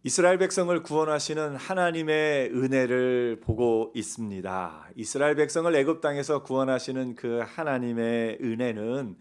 이스라엘 백성을 구원하시는 하나님의 은혜를 보고 있습니다. 이스라엘 백성을 애굽 땅에서 구원하시는 그 하나님의 은혜는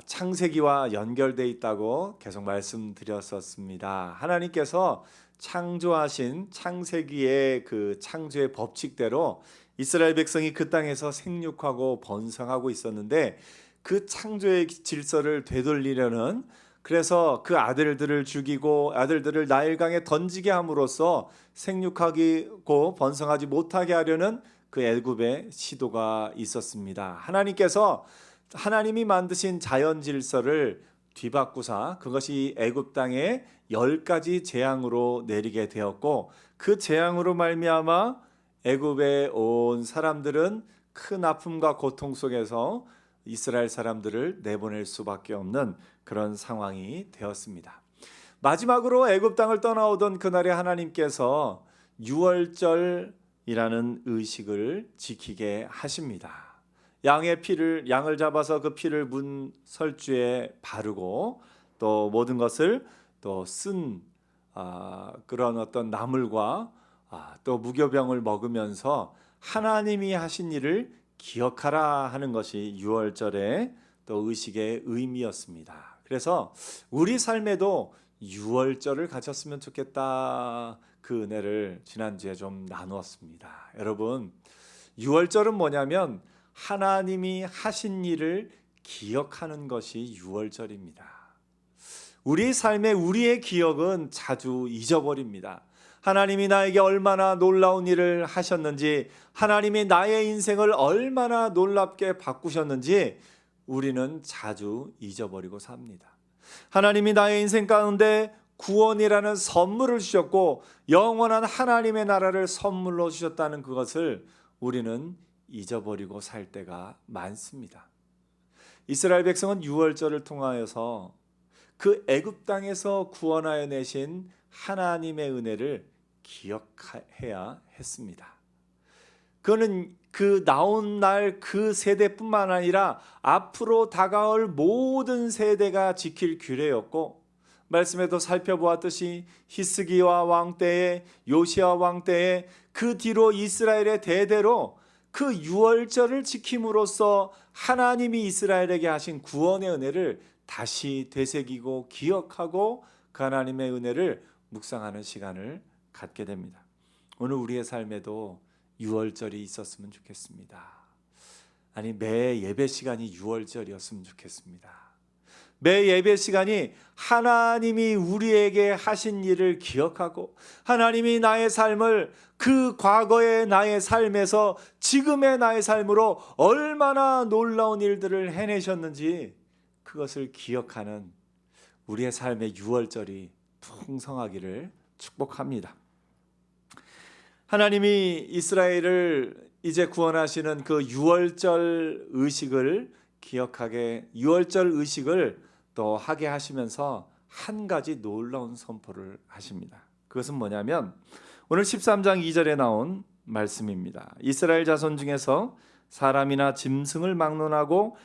창세기와 연결되어 있다고 계속 말씀드렸었습니다. 하나님께서 창조하신 창세기의 그 창조의 법칙대로 이스라엘 백성이 그 땅에서 생육하고 번성하고 있었는데, 그 창조의 질서를 되돌리려는, 그래서 그 아들들을 죽이고 아들들을 나일강에 던지게 함으로써 생육하고 번성하지 못하게 하려는 그 애굽의 시도가 있었습니다. 하나님이 만드신 자연 질서를 뒤바꾸사 그것이 애굽 땅에 10가지 재앙으로 내리게 되었고, 그 재앙으로 말미암아 애굽에 온 사람들은 큰 아픔과 고통 속에서 이스라엘 사람들을 내보낼 수밖에 없는 그런 상황이 되었습니다. 마지막으로 애굽 땅을 떠나오던 그날에 하나님께서 유월절이라는 의식을 지키게 하십니다. 양을 잡아서 그 피를 문설주에 바르고, 또 모든 것을 또 쓴 그런 어떤 나물과 또 무교병을 먹으면서 하나님이 하신 일을 기억하라 하는 것이 유월절의 또 의식의 의미였습니다. 그래서 우리 삶에도 유월절을 가졌으면 좋겠다, 그 은혜를 지난주에 좀 나누었습니다. 여러분, 유월절은 뭐냐면 하나님이 하신 일을 기억하는 것이 유월절입니다. 우리 삶에 우리의 기억은 자주 잊어버립니다. 하나님이 나에게 얼마나 놀라운 일을 하셨는지, 하나님이 나의 인생을 얼마나 놀랍게 바꾸셨는지 우리는 자주 잊어버리고 삽니다. 하나님이 나의 인생 가운데 구원이라는 선물을 주셨고 영원한 하나님의 나라를 선물로 주셨다는 그것을 우리는 잊어버리고 살 때가 많습니다. 이스라엘 백성은 유월절을 통하여서 그 애굽 땅에서 구원하여 내신 하나님의 은혜를 기억해야 했습니다. 그는 그 나온 날 그 세대뿐만 아니라 앞으로 다가올 모든 세대가 지킬 규례였고, 말씀에도 살펴보았듯이 히스기야 왕 때에, 요시야 왕 때에, 그 뒤로 이스라엘의 대대로 그 유월절을 지킴으로써 하나님이 이스라엘에게 하신 구원의 은혜를 다시 되새기고 기억하고 그 하나님의 은혜를 묵상하는 시간을 갖게 됩니다. 오늘 우리의 삶에도 유월절이 있었으면 좋겠습니다. 아니, 매 예배 시간이 유월절이었으면 좋겠습니다. 매 예배 시간이 하나님이 우리에게 하신 일을 기억하고, 하나님이 나의 삶을 그 과거의 나의 삶에서 지금의 나의 삶으로 얼마나 놀라운 일들을 해내셨는지 그것을 기억하는 우리의 삶의 유월절이 풍성하기를 축복합니다. 하나님이 이스라엘을 이제 구원하시는 그 유월절 의식을 유월절 의식을 또 하게 하시면서 한 가지 놀라운 선포를 하십니다. 그것은 뭐냐면 오늘 13장 2절에 나온 말씀입니다. 이스라엘 자손 중에서 사람이나 짐승을 막론하고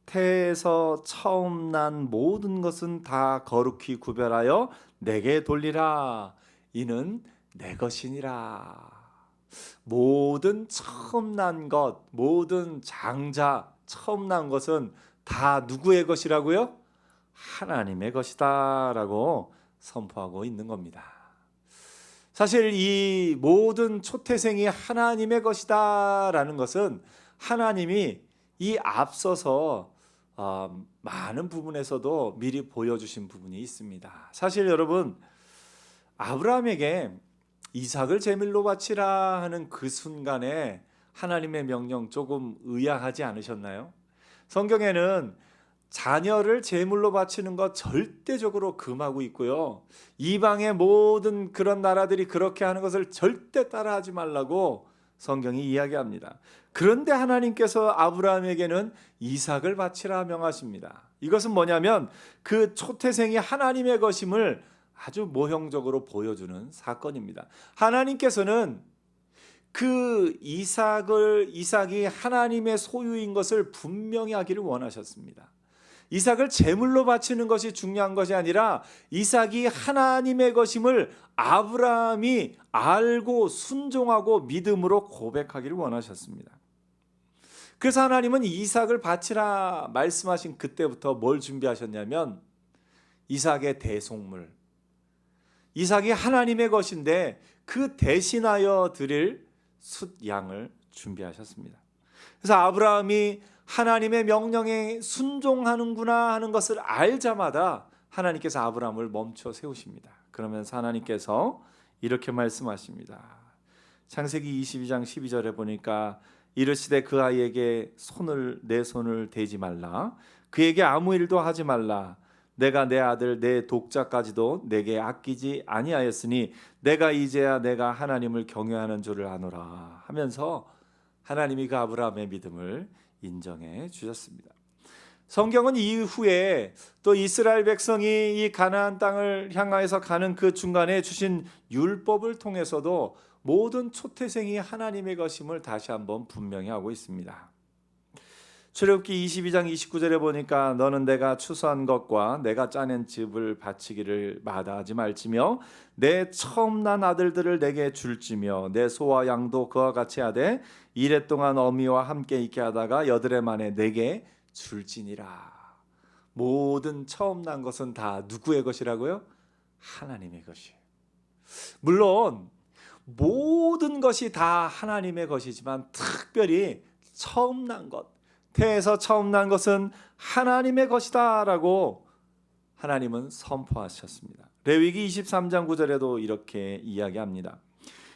태에서 처음 난 모든 것은 다 거룩히 구별하여 내게 돌리라. 이는 내 것이니라. 모든 처음 난 것, 모든 장자, 처음 난 것은 다 누구의 것이라고요? 하나님의 것이다 라고 선포하고 있는 겁니다. 사실 이 모든 초태생이 하나님의 것이다 라는 것은 하나님이 이 앞서서 많은 부분에서도 미리 보여주신 부분이 있습니다. 사실 여러분, 아브라함에게 이삭을 제물로 바치라 하는 그 순간에 하나님의 명령 조금 의아하지 않으셨나요? 성경에는 자녀를 제물로 바치는 것 절대적으로 금하고 있고요, 이방의 모든 그런 나라들이 그렇게 하는 것을 절대 따라하지 말라고 성경이 이야기합니다. 그런데 하나님께서 아브라함에게는 이삭을 바치라 명하십니다. 이것은 뭐냐면 그 초태생이 하나님의 것임을 아주 모형적으로 보여주는 사건입니다. 하나님께서는 그 이삭이 하나님의 소유인 것을 분명히 하기를 원하셨습니다. 이삭을 제물로 바치는 것이 중요한 것이 아니라 이삭이 하나님의 것임을 아브라함이 알고 순종하고 믿음으로 고백하기를 원하셨습니다. 그래서 하나님은 이삭을 바치라 말씀하신 그때부터 뭘 준비하셨냐면 이삭의 대속물, 이삭이 하나님의 것인데 그 대신하여 드릴 숫양을 준비하셨습니다. 그래서 아브라함이 하나님의 명령에 순종하는구나 하는 것을 알자마자 하나님께서 아브라함을 멈춰 세우십니다. 그러면서 하나님께서 이렇게 말씀하십니다. 창세기 22장 12절에 보니까 이르시되 그 아이에게 내 손을 대지 말라, 그에게 아무 일도 하지 말라. 내가 내 아들 내 독자까지도 내게 아끼지 아니하였으니 내가 이제야 내가 하나님을 경외하는 줄을 아노라 하면서 하나님이 그 아브라함의 믿음을 인정해 주셨습니다. 성경은 이후에 또 이스라엘 백성이 이 가나안 땅을 향하여서 가는 그 중간에 주신 율법을 통해서도 모든 초태생이 하나님의 것임을 다시 한번 분명히 하고 있습니다. 출애굽기 22장 29절에 보니까 너는 내가 추수한 것과 내가 짜낸 즙을 바치기를 마다하지 말지며 내 처음 난 아들들을 내게 줄지며 내 소와 양도 그와 같이 하되 이레 동안 어미와 함께 있게 하다가 여드레 만에 내게 줄지니라. 모든 처음 난 것은 다 누구의 것이라고요? 하나님의 것이에요. 물론 모든 것이 다 하나님의 것이지만 특별히 처음 난 것, 태에서 처음 난 것은 하나님의 것이다 라고 하나님은 선포하셨습니다. 레위기 23장 9절에도 이렇게 이야기합니다.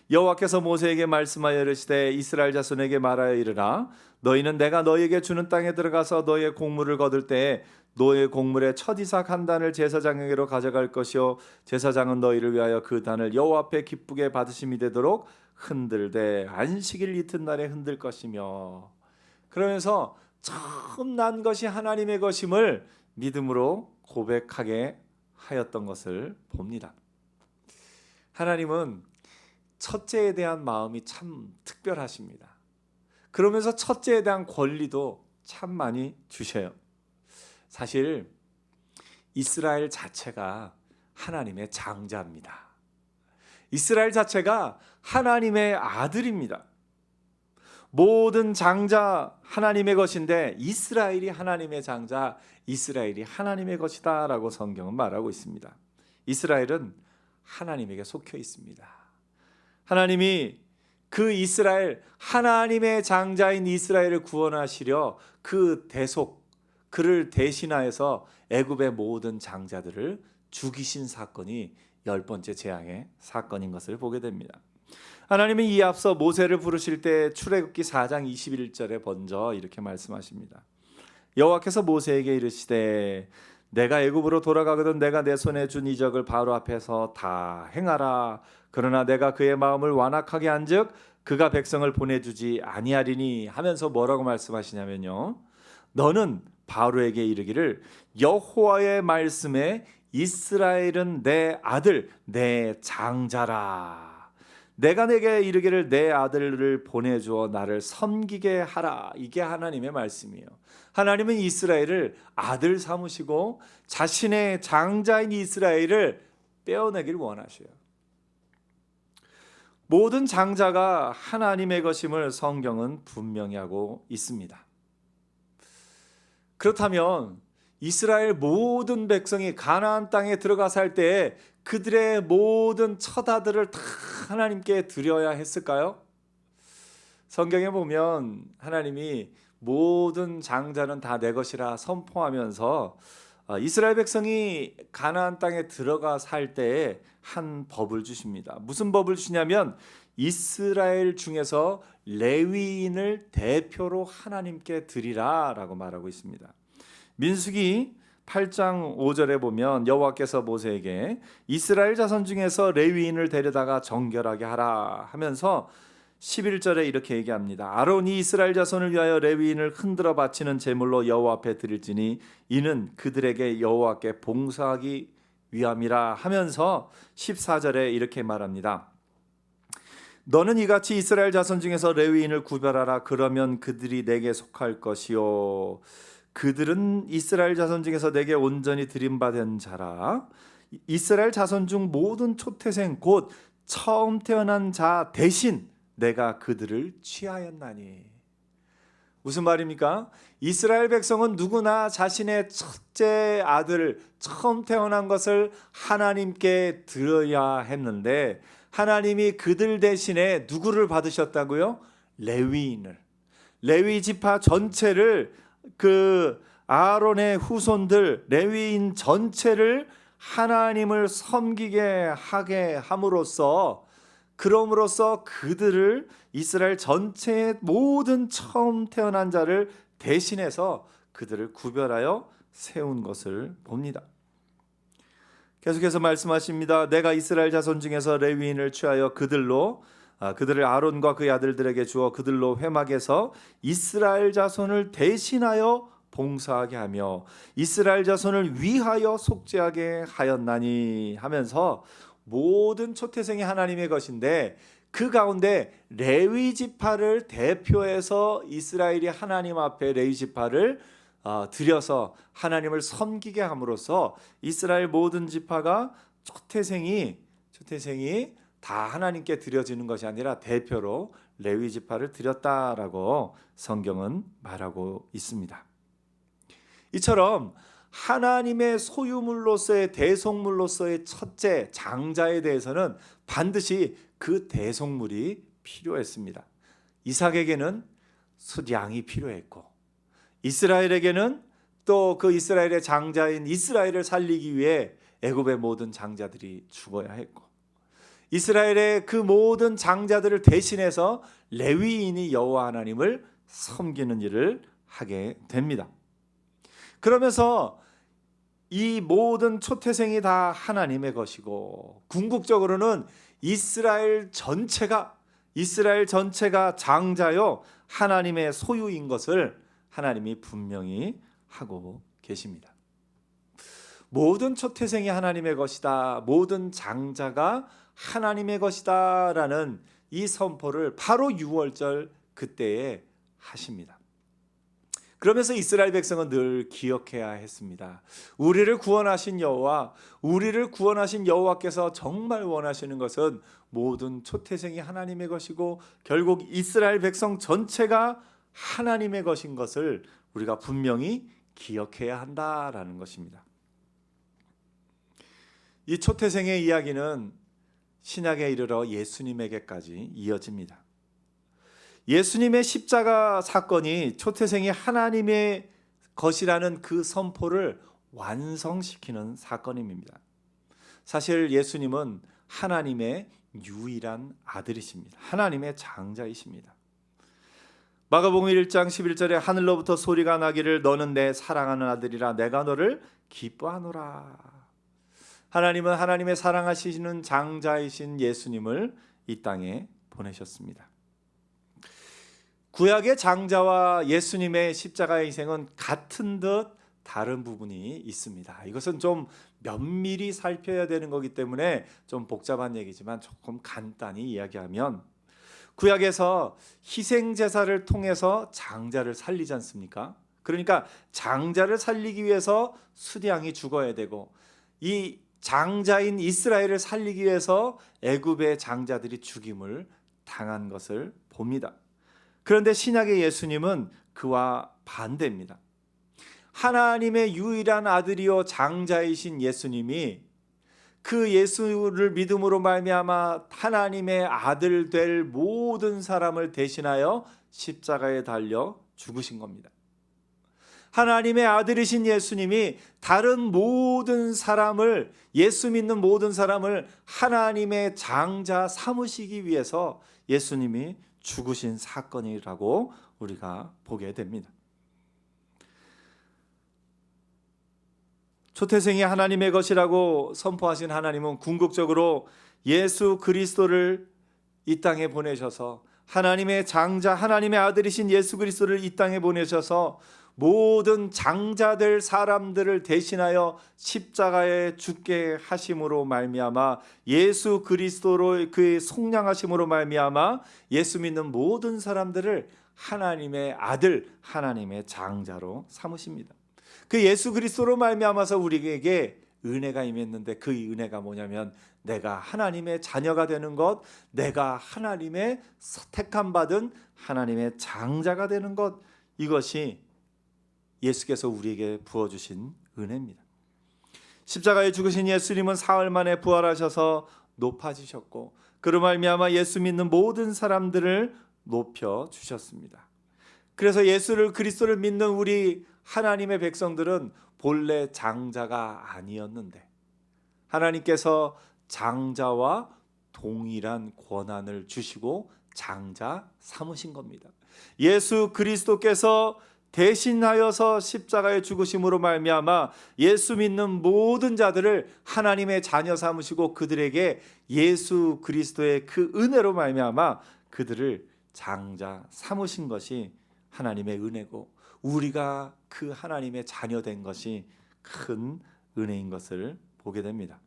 여호와께서 모세에게 말씀하여 이르시되 이스라엘 자손에게 말하여 이르라. 너희는 내가 너희에게 주는 땅에 들어가서 너희의 곡물을 거둘 때에 너희의 곡물의 첫 이삭 한 단을 제사장에게로 가져갈 것이요 제사장은 너희를 위하여 그 단을 여호와 앞에 기쁘게 받으심이 되도록 흔들되 안식일 이튿날에 흔들 것이며, 그러면서 처음 난 것이 하나님의 것임을 믿음으로 고백하게 하였던 것을 봅니다. 하나님은 첫째에 대한 마음이 참 특별하십니다. 그러면서 첫째에 대한 권리도 참 많이 주셔요. 사실 이스라엘 자체가 하나님의 장자입니다. 이스라엘 자체가 하나님의 아들입니다. 모든 장자 하나님의 것인데 이스라엘이 하나님의 장자, 이스라엘이 하나님의 것이다 라고 성경은 말하고 있습니다. 이스라엘은 하나님에게 속혀 있습니다. 하나님이 그 이스라엘, 하나님의 장자인 이스라엘을 구원하시려 그 대속, 그를 대신하여서 애굽의 모든 장자들을 죽이신 사건이 10번째 재앙의 사건인 것을 보게 됩니다. 하나님은 이 앞서 모세를 부르실 때 출애굽기 4장 21절에 먼저 이렇게 말씀하십니다. 여호와께서 모세에게 이르시되 내가 애굽으로 돌아가거든 내가 내 손에 준 이적을 바로 앞에서 다 행하라. 그러나 내가 그의 마음을 완악하게 한즉 그가 백성을 보내주지 아니하리니 하면서 뭐라고 말씀하시냐면요, 너는 바로에게 이르기를 여호와의 말씀에 이스라엘은 내 아들 내 장자라. 내가 내게 이르기를 내 아들을 보내주어 나를 섬기게 하라. 이게 하나님의 말씀이에요. 하나님은 이스라엘을 아들 삼으시고 자신의 장자인 이스라엘을 빼어내길 원하셔요. 모든 장자가 하나님의 것임을 성경은 분명히 하고 있습니다. 그렇다면 이스라엘 모든 백성이 가나안 땅에 들어가 살 때에 그들의 모든 첫 아들을 다 하나님께 드려야 했을까요? 성경에 보면 하나님이 모든 장자는 다 내 것이라 선포하면서 이스라엘 백성이 가나안 땅에 들어가 살 때에 한 법을 주십니다. 무슨 법을 주냐면 이스라엘 중에서 레위인을 대표로 하나님께 드리라 라고 말하고 있습니다. 민수기 8장 5절에 보면 여호와께서 모세에게 이스라엘 자손 중에서 레위인을 데려다가 정결하게 하라 하면서 11절에 이렇게 얘기합니다. 아론이 이스라엘 자손을 위하여 레위인을 흔들어 바치는 제물로 여호와 앞에 드릴지니 이는 그들에게 여호와께 봉사하기 위함이라 하면서 14절에 이렇게 말합니다. 너는 이같이 이스라엘 자손 중에서 레위인을 구별하라. 그러면 그들이 내게 속할 것이요 그들은 이스라엘 자손 중에서 내게 온전히 드림받은 자라. 이스라엘 자손 중 모든 초태생 곧 처음 태어난 자 대신 내가 그들을 취하였나니. 무슨 말입니까? 이스라엘 백성은 누구나 자신의 첫째 아들 처음 태어난 것을 하나님께 드려야 했는데 하나님이 그들 대신에 누구를 받으셨다고요? 레위인을. 레위 지파 전체를, 그 아론의 후손들 레위인 전체를 하나님을 섬기게 하게 함으로써, 그럼으로써 그들을, 이스라엘 전체의 모든 처음 태어난 자를 대신해서 그들을 구별하여 세운 것을 봅니다. 계속해서 말씀하십니다. 내가 이스라엘 자손 중에서 레위인을 취하여 그들을 아론과 그의 아들들에게 주어 그들로 회막에서 이스라엘 자손을 대신하여 봉사하게 하며 이스라엘 자손을 위하여 속죄하게 하였나니 하면서 모든 초태생이 하나님의 것인데 그 가운데 레위 지파를 대표해서 이스라엘이 하나님 앞에 레위 지파를 들여서 하나님을 섬기게 함으로써 이스라엘 모든 지파가 초태생이 다 하나님께 드려지는 것이 아니라 대표로 레위 지파를 드렸다라고 성경은 말하고 있습니다. 이처럼 하나님의 소유물로서의 대속물로서의 첫째 장자에 대해서는 반드시 그 대속물이 필요했습니다. 이삭에게는 숫양이 필요했고 이스라엘에게는 또 그 이스라엘의 장자인 이스라엘을 살리기 위해 애굽의 모든 장자들이 죽어야 했고 이스라엘의 그 모든 장자들을 대신해서 레위인이 여호와 하나님을 섬기는 일을 하게 됩니다. 그러면서 이 모든 초태생이 다 하나님의 것이고 궁극적으로는 이스라엘 전체가 장자요 하나님의 소유인 것을 하나님이 분명히 하고 계십니다. 모든 초태생이 하나님의 것이다, 모든 장자가 하나님의 것이다 라는 이 선포를 바로 유월절 그때에 하십니다. 그러면서 이스라엘 백성은 늘 기억해야 했습니다. 우리를 구원하신 여호와께서 정말 원하시는 것은 모든 초태생이 하나님의 것이고 결국 이스라엘 백성 전체가 하나님의 것인 것을 우리가 분명히 기억해야 한다라는 것입니다. 이 초태생의 이야기는 신약에 이르러 예수님에게까지 이어집니다. 예수님의 십자가 사건이 초태생이 하나님의 것이라는 그 선포를 완성시키는 사건입니다. 사실 예수님은 하나님의 유일한 아들이십니다. 하나님의 장자이십니다. 마가복음 1장 11절에 하늘로부터 소리가 나기를 너는 내 사랑하는 아들이라 내가 너를 기뻐하노라. 하나님은 하나님의 사랑하시는 장자이신 예수님을 이 땅에 보내셨습니다. 구약의 장자와 예수님의 십자가의 희생은 같은 듯 다른 부분이 있습니다. 이것은 좀 면밀히 살펴야 되는 거기 때문에 좀 복잡한 얘기지만 조금 간단히 이야기하면 구약에서 희생 제사를 통해서 장자를 살리지 않습니까? 그러니까 장자를 살리기 위해서 수량이 죽어야 되고 이 장자인 이스라엘을 살리기 위해서 애굽의 장자들이 죽임을 당한 것을 봅니다. 그런데 신약의 예수님은 그와 반대입니다. 하나님의 유일한 아들이요 장자이신 예수님이 그 예수를 믿음으로 말미암아 하나님의 아들 될 모든 사람을 대신하여 십자가에 달려 죽으신 겁니다. 하나님의 아들이신 예수님이 다른 모든 사람을, 예수 믿는 모든 사람을 하나님의 장자 삼으시기 위해서 예수님이 죽으신 사건이라고 우리가 보게 됩니다. 초태생이 하나님의 것이라고 선포하신 하나님은 궁극적으로 예수 그리스도를 이 땅에 보내셔서 하나님의 장자, 하나님의 아들이신 예수 그리스도를 이 땅에 보내셔서 모든 장자될 사람들을 대신하여 십자가에 죽게 하심으로 말미암아 예수 그리스도로 그의 속량하심으로 말미암아 예수 믿는 모든 사람들을 하나님의 아들, 하나님의 장자로 삼으십니다. 그 예수 그리스도로 말미암아서 우리에게 은혜가 임했는데 그 은혜가 뭐냐면 내가 하나님의 자녀가 되는 것, 내가 하나님의 택함 받은 하나님의 장자가 되는 것, 이것이 예수께서 우리에게 부어주신 은혜입니다. 십자가에 죽으신 예수님은 사흘 만에 부활하셔서 높아지셨고 그로 말미암아 예수 믿는 모든 사람들을 높여 주셨습니다. 그래서 예수를 그리스도를 믿는 우리 하나님의 백성들은 본래 장자가 아니었는데 하나님께서 장자와 동일한 권한을 주시고 장자 삼으신 겁니다. 예수 그리스도께서 대신하여서 십자가에 죽으심으로 말미암아 예수 믿는 모든 자들을 하나님의 자녀 삼으시고 그들에게 예수 그리스도의 그 은혜로 말미암아 그들을 장자 삼으신 것이 하나님의 은혜고 우리가 그 하나님의 자녀 된 것이 큰 은혜인 것을 보게 됩니다.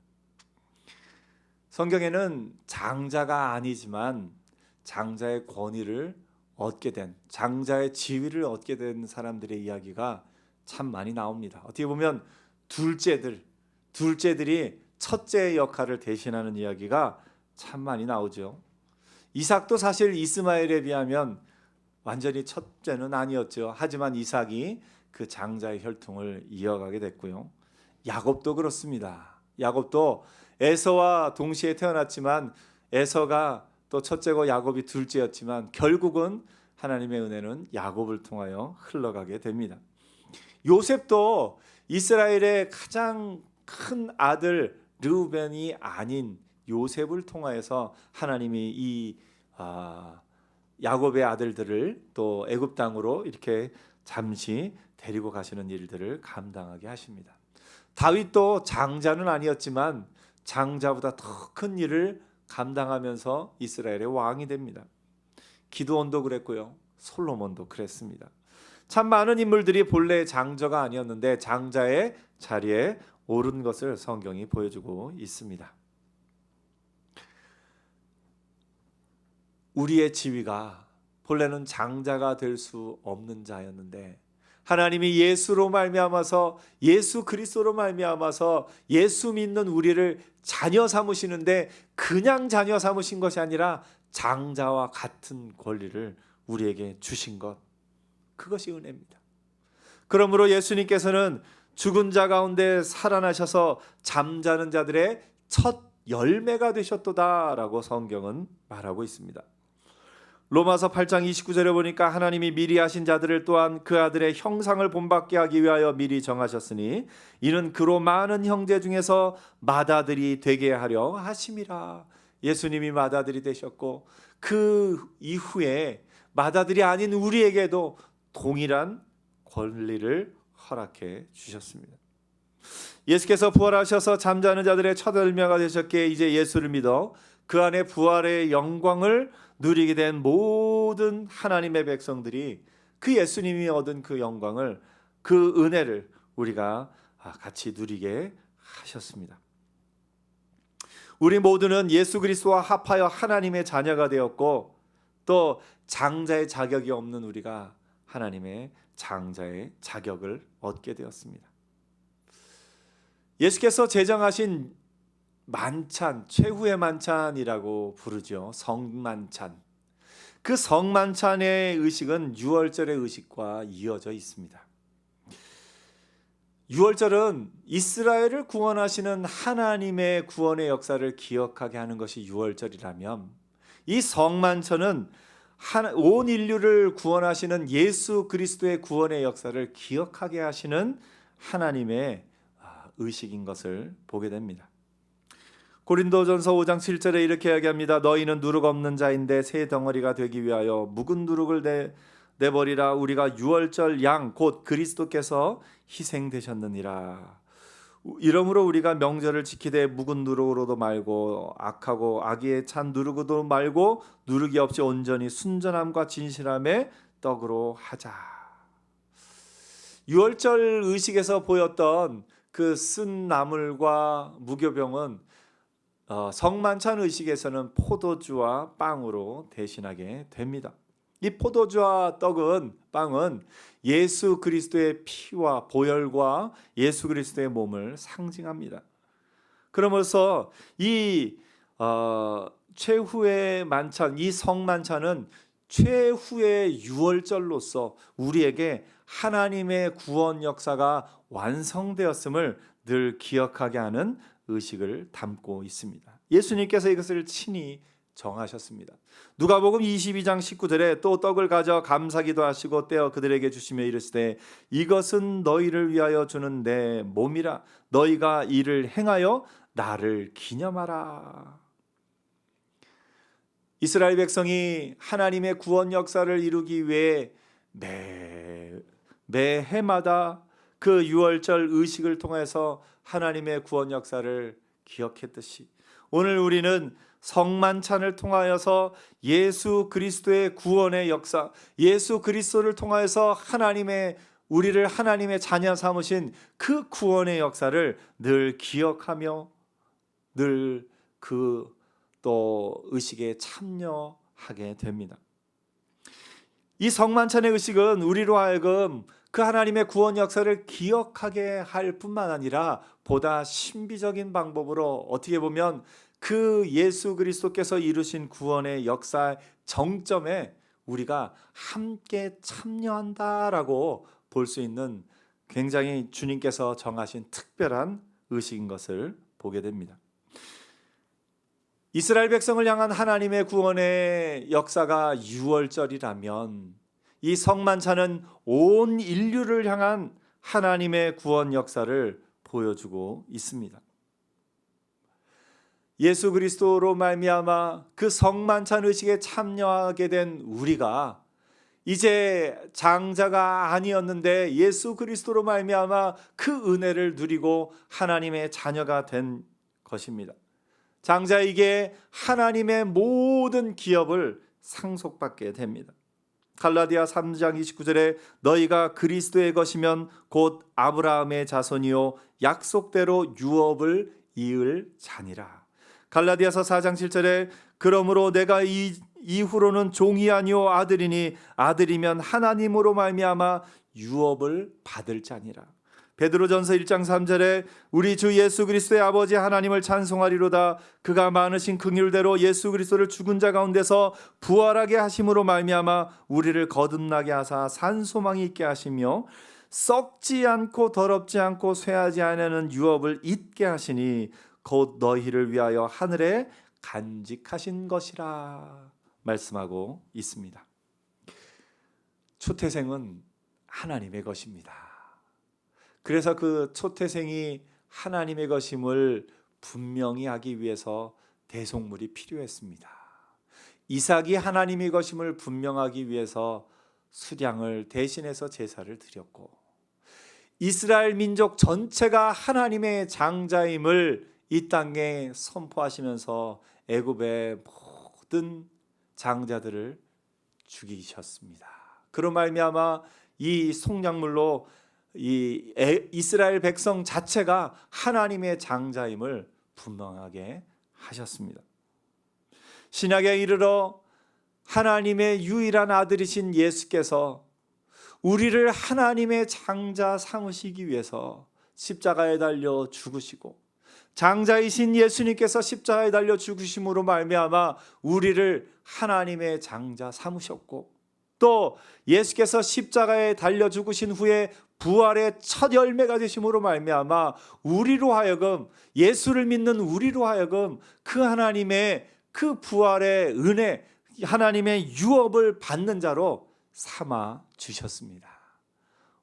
성경에는 장자가 아니지만 장자의 권위를 얻게 된, 장자의 지위를 얻게 된 사람들의 이야기가 참 많이 나옵니다. 어떻게 보면 둘째들이 첫째의 역할을 대신하는 이야기가 참 많이 나오죠. 이삭도 사실 이스마엘에 비하면 완전히 첫째는 아니었죠. 하지만 이삭이 그 장자의 혈통을 이어가게 됐고요. 야곱도 그렇습니다. 야곱도 에서와 동시에 태어났지만 에서가 또 첫째고 야곱이 둘째였지만 결국은 하나님의 은혜는 야곱을 통하여 흘러가게 됩니다. 요셉도 이스라엘의 가장 큰 아들 르우벤이 아닌 요셉을 통하여서 하나님이 이 야곱의 아들들을 또 애굽 땅으로 이렇게 잠시 데리고 가시는 일들을 감당하게 하십니다. 다윗도 장자는 아니었지만 장자보다 더 큰 일을 감당하면서 이스라엘의 왕이 됩니다. 기드온도 그랬고요. 솔로몬도 그랬습니다. 참 많은 인물들이 본래 장자가 아니었는데 장자의 자리에 오른 것을 성경이 보여주고 있습니다. 우리의 지위가 본래는 장자가 될 수 없는 자였는데 하나님이 예수로 말미암아서 예수 그리스도로 말미암아서 예수 믿는 우리를 자녀 삼으시는데 그냥 자녀 삼으신 것이 아니라 장자와 같은 권리를 우리에게 주신 것, 그것이 은혜입니다. 그러므로 예수님께서는 죽은 자 가운데 살아나셔서 잠자는 자들의 첫 열매가 되셨도다라고 성경은 말하고 있습니다. 로마서 8장 29절에 보니까 하나님이 미리 하신 자들을 또한 그 아들의 형상을 본받게 하기 위하여 미리 정하셨으니 이는 그로 많은 형제 중에서 맏아들이 되게 하려 하심이라. 예수님이 맏아들이 되셨고 그 이후에 맏아들이 아닌 우리에게도 동일한 권리를 허락해 주셨습니다. 예수께서 부활하셔서 잠자는 자들의 첫 열매가 되셨기에 이제 예수를 믿어 그 안에 부활의 영광을 누리게 된 모든 하나님의 백성들이 그 예수님이 얻은 그 영광을, 그 은혜를 우리가 같이 누리게 하셨습니다. 우리 모두는 예수 그리스도와 합하여 하나님의 자녀가 되었고 또 장자의 자격이 없는 우리가 하나님의 장자의 자격을 얻게 되었습니다. 예수께서 제정하신 만찬, 최후의 만찬이라고 부르죠. 성만찬. 그 성만찬의 의식은 유월절의 의식과 이어져 있습니다. 유월절은 이스라엘을 구원하시는 하나님의 구원의 역사를 기억하게 하는 것이 유월절이라면 이 성만찬은 온 인류를 구원하시는 예수 그리스도의 구원의 역사를 기억하게 하시는 하나님의 의식인 것을 보게 됩니다. 고린도전서 5장 7절에 이렇게 이야기합니다. 너희는 누룩 없는 자인데 새 덩어리가 되기 위하여 묵은 누룩을 내버리라. 우리가 유월절 양 곧 그리스도께서 희생되셨느니라. 이러므로 우리가 명절을 지키되 묵은 누룩으로도 말고 악하고 악의에 찬 누룩으로도 말고 누룩이 없이 온전히 순전함과 진실함의 떡으로 하자. 유월절 의식에서 보였던 그 쓴 나물과 무교병은 성만찬 의식에서는 포도주와 빵으로 대신하게 됩니다. 이 포도주와 빵은 예수 그리스도의 피와 보혈과 예수 그리스도의 몸을 상징합니다. 그러면서 이 최후의 만찬, 이 성만찬은 최후의 유월절로서 우리에게 하나님의 구원 역사가 완성되었음을 늘 기억하게 하는 의식을 담고 있습니다. 예수님께서 이것을 친히 정하셨습니다. 누가복음 22장 19절에 또 떡을 가져 감사기도 하시고 떼어 그들에게 주시며 이르시되 이것은 너희를 위하여 주는 내 몸이라 너희가 이를 행하여 나를 기념하라. 이스라엘 백성이 하나님의 구원 역사를 이루기 위해 매 해마다 그 유월절 의식을 통해서 하나님의 구원 역사를 기억했듯이 오늘 우리는 성만찬을 통하여서 예수 그리스도의 구원의 역사, 예수 그리스도를 통하여서 우리를 하나님의 자녀 삼으신 그 구원의 역사를 늘 기억하며 늘 그 또 의식에 참여하게 됩니다. 이 성만찬의 의식은 우리로 하여금 그 하나님의 구원 역사를 기억하게 할 뿐만 아니라 보다 신비적인 방법으로 어떻게 보면 그 예수 그리스도께서 이루신 구원의 역사 정점에 우리가 함께 참여한다라고 볼 수 있는 굉장히 주님께서 정하신 특별한 의식인 것을 보게 됩니다. 이스라엘 백성을 향한 하나님의 구원의 역사가 유월절이라면 이 성만찬은 온 인류를 향한 하나님의 구원 역사를 보여주고 있습니다. 예수 그리스도로 말미암아 그 성만찬 의식에 참여하게 된 우리가 이제 장자가 아니었는데 예수 그리스도로 말미암아 그 은혜를 누리고 하나님의 자녀가 된 것입니다. 장자에게 하나님의 모든 기업을 상속받게 됩니다. 갈라디아 3장 29절에 너희가 그리스도의 것이면 곧 아브라함의 자손이요 약속대로 유업을 이을 자니라. 갈라디아서 4장 7절에 그러므로 내가 이후로는 종이 아니요 아들이니 아들이면 하나님으로 말미암아 유업을 받을 자니라. 베드로전서 1장 3절에 우리 주 예수 그리스도의 아버지 하나님을 찬송하리로다. 그가 많으신 긍휼대로 예수 그리스도를 죽은 자 가운데서 부활하게 하심으로 말미암아 우리를 거듭나게 하사 산 소망이 있게 하시며 썩지 않고 더럽지 않고 쇠하지 않는 유업을 잊게 하시니 곧 너희를 위하여 하늘에 간직하신 것이라 말씀하고 있습니다. 초태생은 하나님의 것입니다. 그래서 그 초태생이 하나님의 것임을 분명히 하기 위해서 대속물이 필요했습니다. 이삭이 하나님의 것임을 분명하기 위해서 수량을 대신해서 제사를 드렸고 이스라엘 민족 전체가 하나님의 장자임을 이 땅에 선포하시면서 애굽의 모든 장자들을 죽이셨습니다. 그로 말미암아 이 속량물로 이 이스라엘 백성 자체가 하나님의 장자임을 분명하게 하셨습니다. 신약에 이르러 하나님의 유일한 아들이신 예수께서 우리를 하나님의 장자 삼으시기 위해서 십자가에 달려 죽으시고 장자이신 예수님께서 십자가에 달려 죽으심으로 말미암아 우리를 하나님의 장자 삼으셨고 또 예수께서 십자가에 달려 죽으신 후에 부활의 첫 열매가 되심으로 말미암아 우리로 하여금 예수를 믿는 우리로 하여금 그 하나님의 그 부활의 은혜 하나님의 유업을 받는 자로 삼아 주셨습니다.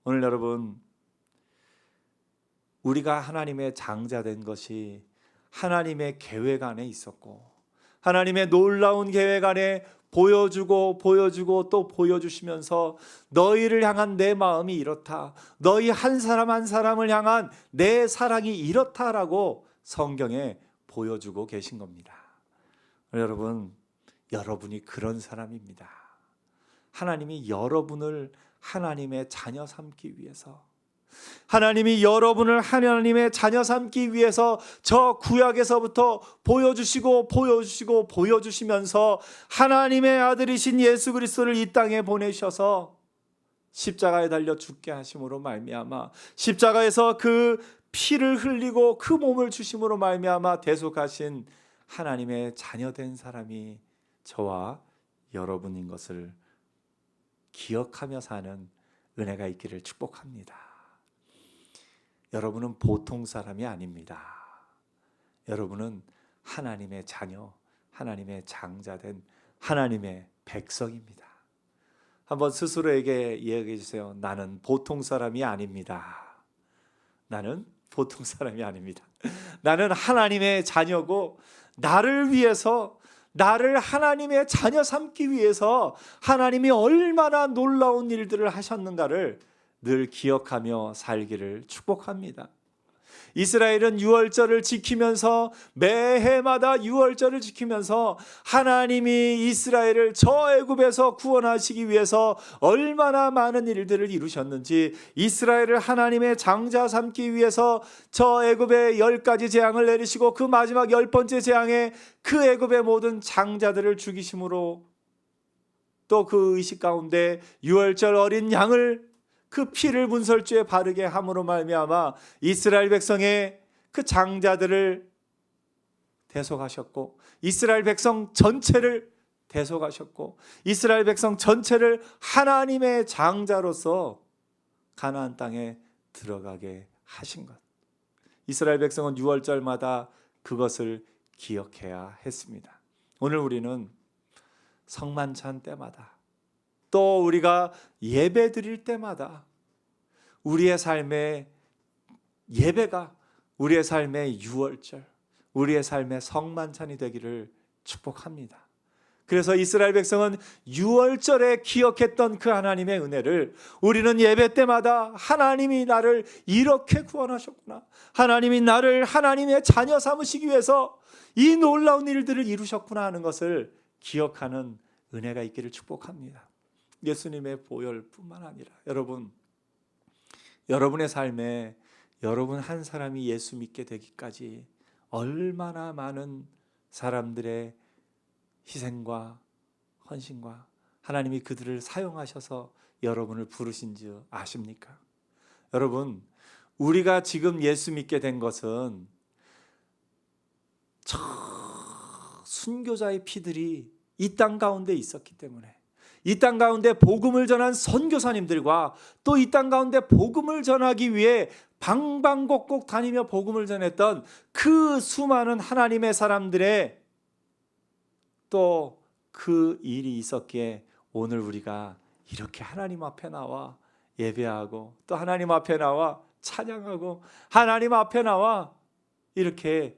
오늘 여러분 우리가 하나님의 장자된 것이 하나님의 계획 안에 있었고 하나님의 놀라운 계획 안에 보여주고 또 보여주시면서 너희를 향한 내 마음이 이렇다. 너희 한 사람 한 사람을 향한 내 사랑이 이렇다라고 성경에 보여주고 계신 겁니다. 여러분, 여러분이 그런 사람입니다. 하나님이 여러분을 하나님의 자녀 삼기 위해서 하나님이 여러분을 하나님의 자녀 삼기 위해서 저 구약에서부터 보여주시면서 하나님의 아들이신 예수 그리스도를 이 땅에 보내셔서 십자가에 달려 죽게 하심으로 말미암아, 십자가에서 그 피를 흘리고 그 몸을 주심으로 말미암아 대속하신 하나님의 자녀된 사람이 저와 여러분인 것을 기억하며 사는 은혜가 있기를 축복합니다. 여러분은 보통 사람이 아닙니다. 여러분은 하나님의 자녀, 하나님의 장자된 하나님의 백성입니다. 한번 스스로에게 이야기해 주세요. 나는 보통 사람이 아닙니다. 나는 보통 사람이 아닙니다. 나는 하나님의 자녀고, 나를 위해서, 나를 하나님의 자녀 삼기 위해서 하나님이 얼마나 놀라운 일들을 하셨는가를 늘 기억하며 살기를 축복합니다. 이스라엘은 유월절을 지키면서, 매해마다 유월절을 지키면서 하나님이 이스라엘을 저 애굽에서 구원하시기 위해서 얼마나 많은 일들을 이루셨는지, 이스라엘을 하나님의 장자 삼기 위해서 저 애굽에 10가지 재앙을 내리시고 그 마지막 10번째 재앙에 그 애굽의 모든 장자들을 죽이심으로, 또 그 의식 가운데 유월절 어린 양을, 그 피를 문설주에 바르게 함으로 말미암아 이스라엘 백성의 그 장자들을 대속하셨고, 이스라엘 백성 전체를 대속하셨고, 이스라엘 백성 전체를 하나님의 장자로서 가나안 땅에 들어가게 하신 것. 이스라엘 백성은 유월절마다 그것을 기억해야 했습니다. 오늘 우리는 성만찬 때마다, 또 우리가 예배 드릴 때마다 우리의 삶의 예배가 우리의 삶의 유월절, 우리의 삶의 성만찬이 되기를 축복합니다. 그래서 이스라엘 백성은 유월절에 기억했던 그 하나님의 은혜를 우리는 예배 때마다, 하나님이 나를 이렇게 구원하셨구나, 하나님이 나를 하나님의 자녀 삼으시기 위해서 이 놀라운 일들을 이루셨구나 하는 것을 기억하는 은혜가 있기를 축복합니다. 예수님의 보혈뿐만 아니라 여러분의 삶에 여러분 한 사람이 예수 믿게 되기까지 얼마나 많은 사람들의 희생과 헌신과 하나님이 그들을 사용하셔서 여러분을 부르신 줄 아십니까? 여러분, 우리가 지금 예수 믿게 된 것은 저 순교자의 피들이 이 땅 가운데 있었기 때문에, 이 땅 가운데 복음을 전한 선교사님들과 또 이 땅 가운데 복음을 전하기 위해 방방곡곡 다니며 복음을 전했던 그 수많은 하나님의 사람들의 또 그 일이 있었기에 오늘 우리가 이렇게 하나님 앞에 나와 예배하고, 또 하나님 앞에 나와 찬양하고, 하나님 앞에 나와 이렇게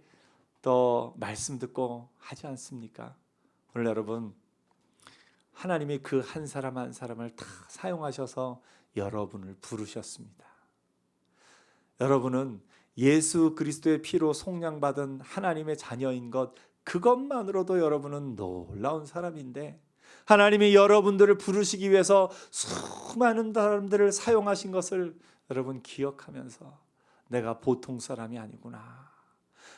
또 말씀 듣고 하지 않습니까? 오늘 여러분, 하나님이 그 한 사람 한 사람을 다 사용하셔서 여러분을 부르셨습니다. 여러분은 예수 그리스도의 피로 속량받은 하나님의 자녀인 것, 그것만으로도 여러분은 놀라운 사람인데, 하나님이 여러분들을 부르시기 위해서 수많은 사람들을 사용하신 것을 여러분 기억하면서 내가 보통 사람이 아니구나,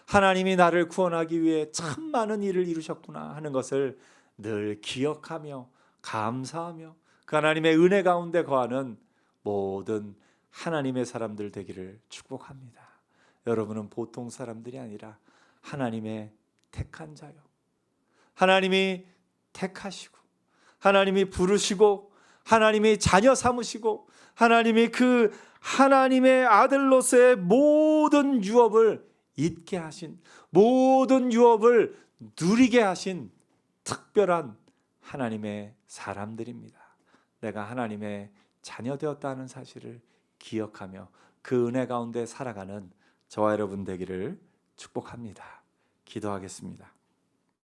하나님이 나를 구원하기 위해 참 많은 일을 이루셨구나 하는 것을 늘 기억하며 감사하며 그 하나님의 은혜 가운데 거하는 모든 하나님의 사람들 되기를 축복합니다. 여러분은 보통 사람들이 아니라 하나님의 택한 자요, 하나님이 택하시고 하나님이 부르시고 하나님이 자녀 삼으시고 하나님이 그 하나님의 아들로서의 모든 유업을 잊게 하신, 모든 유업을 누리게 하신 특별한 하나님의 사람들입니다. 내가 하나님의 자녀 되었다는 사실을 기억하며 그 은혜 가운데 살아가는 저와 여러분 되기를 축복합니다. 기도하겠습니다.